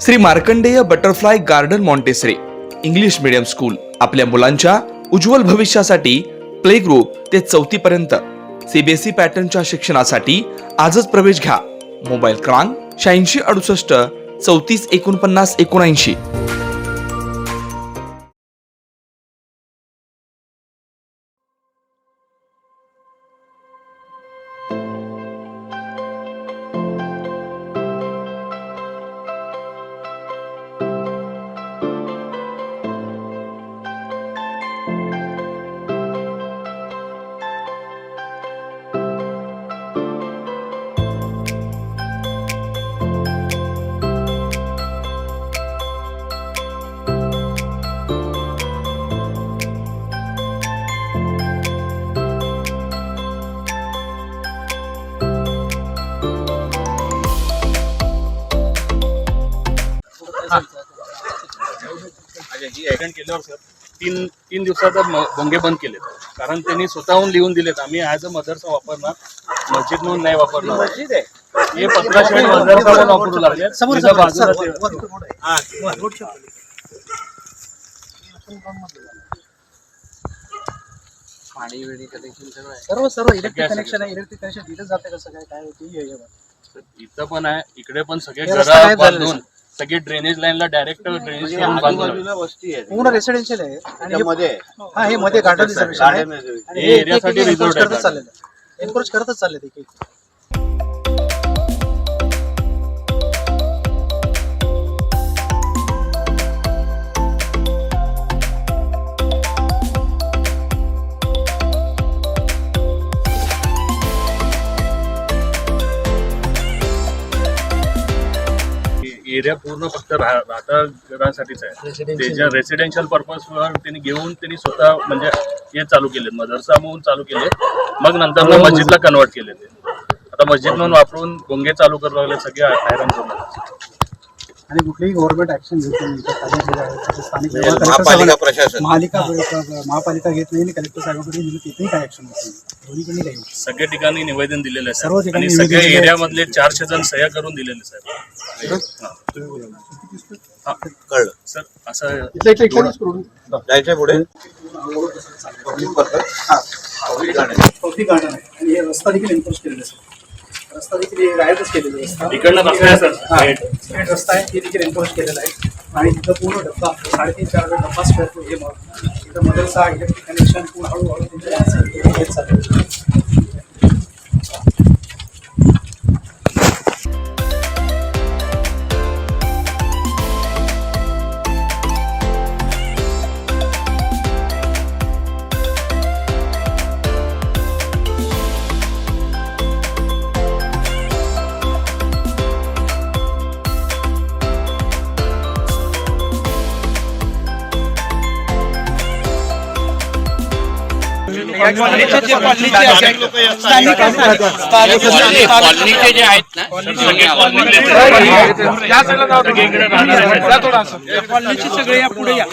Shri Markandey butterfly garden Montessori English medium school आपल्या मुलांच्या उज्ज्वल भविष्यासाठी प्ले ग्रुप ते 4थी पर्यंत सीबीएसई पॅटर्नच्या शिक्षणासाठी आजच प्रवेश घ्या. मोबाईल क्रमांक 8668 34 49 79. ही ऍक्सिडेंट केल्यावर सर तीन दिवसाचा भोंगे बंद केलेत. कारण त्यांनी स्वतःहून लिहून दिलेत आम्ही ॲज अ मदरसा वापरणार, मस्जिद म्हणून नाही वापरणार. हे 1500 मदरसा म्हणून वापरू लागले. पाणी वेळी कनेक्शन सर्व इलेक्ट्रिक कनेक्शन आहे. इलेक्ट्रिक कनेक्शन तिथे जाते कसं काय इथं पण आहे, इकडे पण सगळे घरा बांधून सगळे ड्रेनेज लाईनला डायरेक्ट ड्रेनेज करून बांधून वस्ती आहे, पूर्ण रेसिडेन्शियल आहे. आणि हे मध्ये गार्डन हे एरियासाठी रिझॉर्ट आहे. एन्करेज करतच चालले ते. एरिया पूर्ण फक्त राहतासाठीच आहे. त्याच्या रेसिडेन्शियल पर्पजवर त्यांनी घेऊन त्यांनी स्वतः म्हणजे हे चालू केले, मदरसा म्हणून चालू केले. मग नंतर मस्जिदला कन्वर्ट केले. ते आता मस्जिद म्हणून वापरून गोंगे चालू करायला लागले, सगळे हैराण करून. आणि कुठलीही गव्हर्नमेंट ऍक्शन घेत नाही. स्थानिक महापालिका घेत नाही आणि कलेक्टर साहेबांकडे दिलं तिथेही काय ऍक्शन होत नाही. दोन्हीकडे काही सगळ्या ठिकाणी निवेदन दिलेलं आहे साहेब. आणि सगळ्या एरियामधले 400 जण सह्या करून दिलेले साहेब. कळलं सर असं जायचंय पुढे. कौतिक गार्डन आहे आणि हे रस्ता देखील एन्फोर्स केलेला आहे. रस्ता देखील राईटच केलेला रस्ता इकडनं रस्ता आहे सर, रस्ता आहे ते देखील एन्फोर्स केलेला आहे. आणि तिथं पूर्ण डब्बा 3.5-4 डब्बा स्क्वेअर हे तिथं मदरसा इलेक्ट्रिक कनेक्शन पूर्ण हळूहळू त्यांच्या घेत चाललं. कॉलनीचे जे आहेत ना कॉलनीचे सगळे या पुढे या.